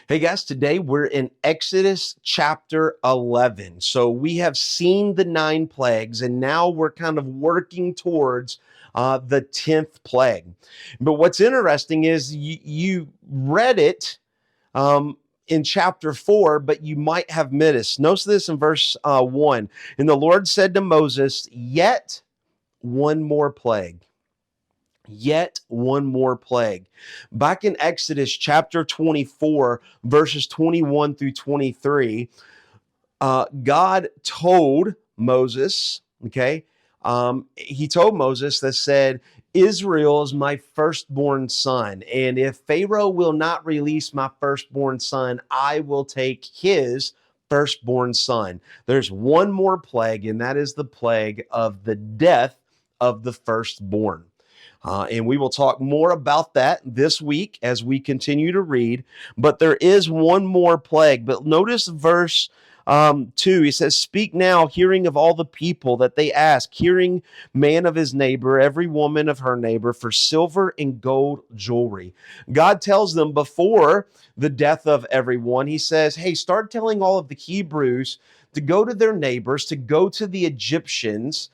Hey guys, today we're in Exodus chapter 11. So we have seen the 9 plagues and now we're kind of working towards the 10th plague. But what's interesting is you read it um, in chapter 4, but you might have missed. Notice this in verse 1. And the Lord said to Moses, yet one more plague. Yet one more plague. Back in Exodus chapter 24, verses 21 through 23, God told Moses, okay, he told Moses that said, Israel is my firstborn son. And if Pharaoh will not release my firstborn son, I will take his firstborn son. There's one more plague, and that is the plague of the death of the firstborn. And we will talk more about that this week as we continue to read. But there is one more plague. But notice verse 2. He says, speak now, hearing of all the people that they ask, hearing man of his neighbor, every woman of her neighbor, for silver and gold jewelry. God tells them before the death of everyone, he says, hey, start telling all of the Hebrews to go to their neighbors, to go to the Egyptians,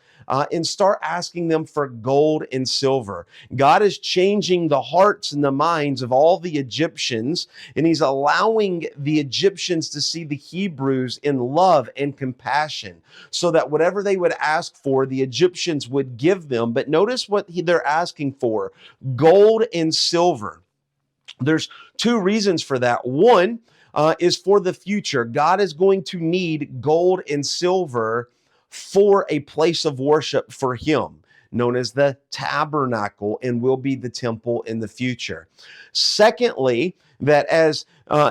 and start asking them for gold and silver. God is changing the hearts and the minds of all the Egyptians, and he's allowing the Egyptians to see the Hebrews in love and compassion, so that whatever they would ask for, the Egyptians would give them. But notice what they're asking for: gold and silver. There's 2 reasons for that. One is for the future. God is going to need gold and silver for a place of worship for him, known as the tabernacle, and will be the temple in the future. Secondly, that as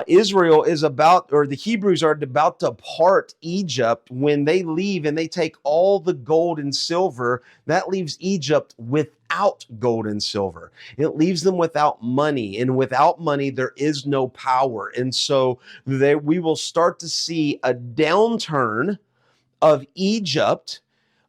Israel is about, or the Hebrews are about to part Egypt, when they leave and they take all the gold and silver, that leaves Egypt without gold and silver. It leaves them without money, and without money, there is no power. And so we will start to see a downturn of Egypt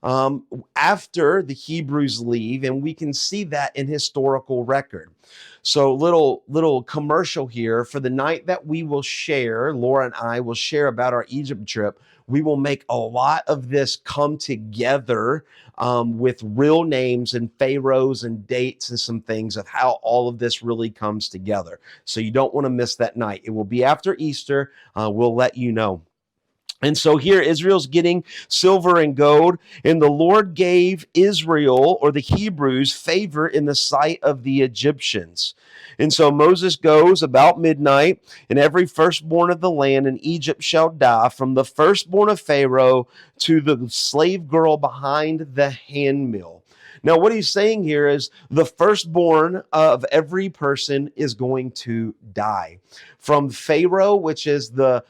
after the Hebrews leave, and we can see that in historical record. So little commercial here for the night that we will share. Laura and I will share about our Egypt trip. We will make a lot of this come together with real names and pharaohs and dates and some things of how all of this really comes together. So you don't want to miss that night. It will be after Easter. We'll let you know. And so here Israel's getting silver and gold, and the Lord gave Israel, or the Hebrews, favor in the sight of the Egyptians. And so Moses goes about midnight, and every firstborn of the land in Egypt shall die, from the firstborn of Pharaoh to the slave girl behind the handmill. Now, what he's saying here is the firstborn of every person is going to die. From Pharaoh, which is the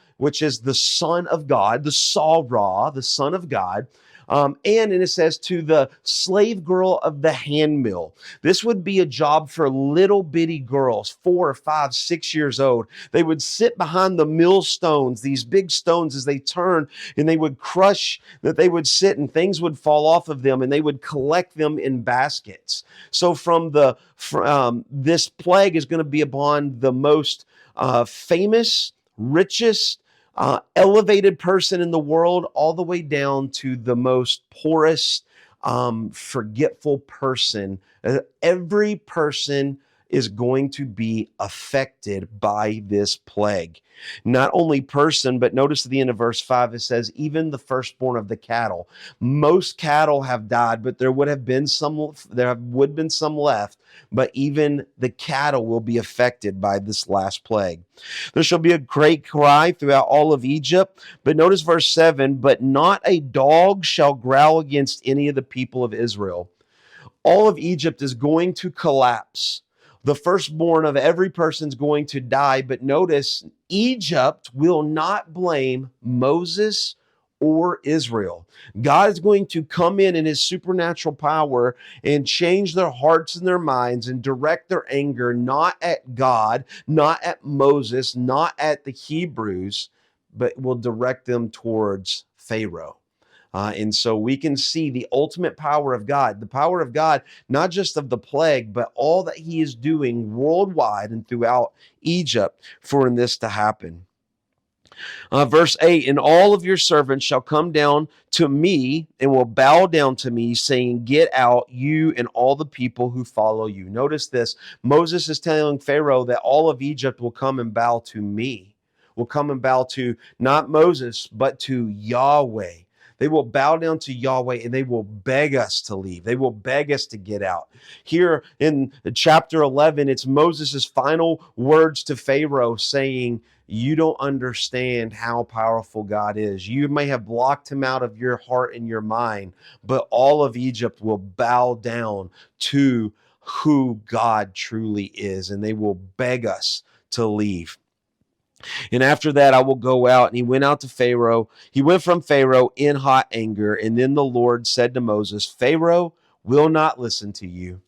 son of God, the Sarah, the son of God. And it says to the slave girl of the handmill. This would be a job for little bitty girls, 4, 5, 6 years old. They would sit behind the millstones, these big stones, as they turn, and they would crush, that they would sit and things would fall off of them, and they would collect them in baskets. So this plague is going to be upon the most famous, richest, elevated person in the world, all the way down to the most poorest, forgetful person. Every person is going to be affected by this plague. Not only person, but notice at the end of verse 5, it says, even the firstborn of the cattle. Most cattle have died, but there would have been some left, but even the cattle will be affected by this last plague. There shall be a great cry throughout all of Egypt. But notice verse 7, but not a dog shall growl against any of the people of Israel. All of Egypt is going to collapse. The firstborn of every person is going to die. But notice, Egypt will not blame Moses or Israel. God is going to come in his supernatural power and change their hearts and their minds and direct their anger not at God, not at Moses, not at the Hebrews, but will direct them towards Pharaoh. And so we can see the ultimate power of God, the power of God, not just of the plague, but all that he is doing worldwide and throughout Egypt for this to happen. Verse 8, and all of your servants shall come down to me and will bow down to me, saying, get out, you and all the people who follow you. Notice this. Moses is telling Pharaoh that all of Egypt will come and bow to me, will come and bow to not Moses, but to Yahweh. They will bow down to Yahweh and they will beg us to leave. They will beg us to get out. Here in chapter 11, it's Moses' final words to Pharaoh saying, you don't understand how powerful God is. You may have blocked him out of your heart and your mind, but all of Egypt will bow down to who God truly is, and they will beg us to leave. And after that, I will go out. And he went out to Pharaoh. He went from Pharaoh in hot anger. And then the Lord said to Moses, Pharaoh will not listen to you,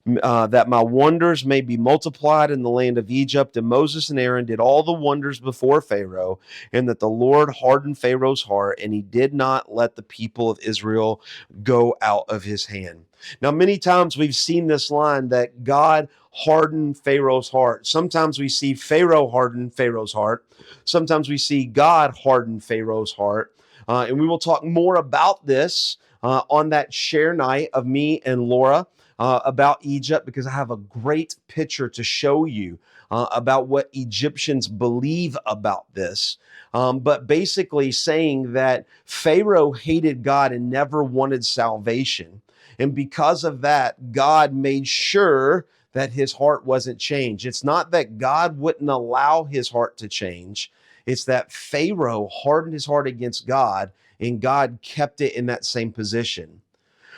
that my wonders may be multiplied in the land of Egypt. And Moses and Aaron did all the wonders before Pharaoh, and that the Lord hardened Pharaoh's heart, and he did not let the people of Israel go out of his hand. Now, many times we've seen this line that God hardened Pharaoh's heart. Sometimes we see Pharaoh harden Pharaoh's heart. Sometimes we see God harden Pharaoh's heart. And we will talk more about this on that share night of me and Laura. About Egypt, because I have a great picture to show you about what Egyptians believe about this. But basically saying that Pharaoh hated God and never wanted salvation. And because of that, God made sure that his heart wasn't changed. It's not that God wouldn't allow his heart to change. It's that Pharaoh hardened his heart against God, and God kept it in that same position.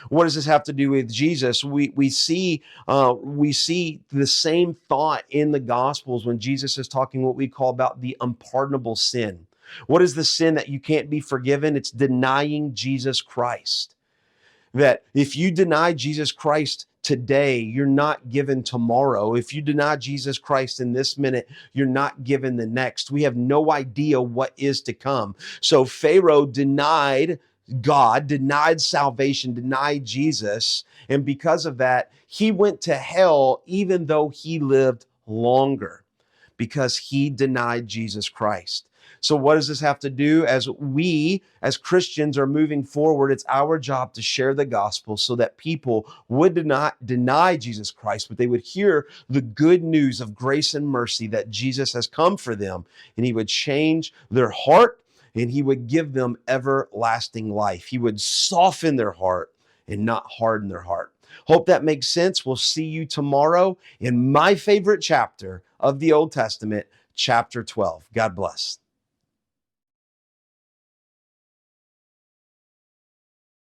What does this have to do with Jesus? We see the same thought in the Gospels when Jesus is talking what we call about the unpardonable sin. What is the sin that you can't be forgiven? It's denying Jesus Christ. That if you deny Jesus Christ today, you're not given tomorrow. If you deny Jesus Christ in this minute, you're not given the next. We have no idea what is to come. So Pharaoh denied God, denied salvation, denied Jesus. And because of that, he went to hell even though he lived longer, because he denied Jesus Christ. So what does this have to do? As we, as Christians, are moving forward, it's our job to share the gospel so that people would not deny Jesus Christ, but they would hear the good news of grace and mercy that Jesus has come for them, and he would change their heart, and he would give them everlasting life. He would soften their heart and not harden their heart. Hope that makes sense. We'll see you tomorrow in my favorite chapter of the Old Testament, chapter 12. God bless.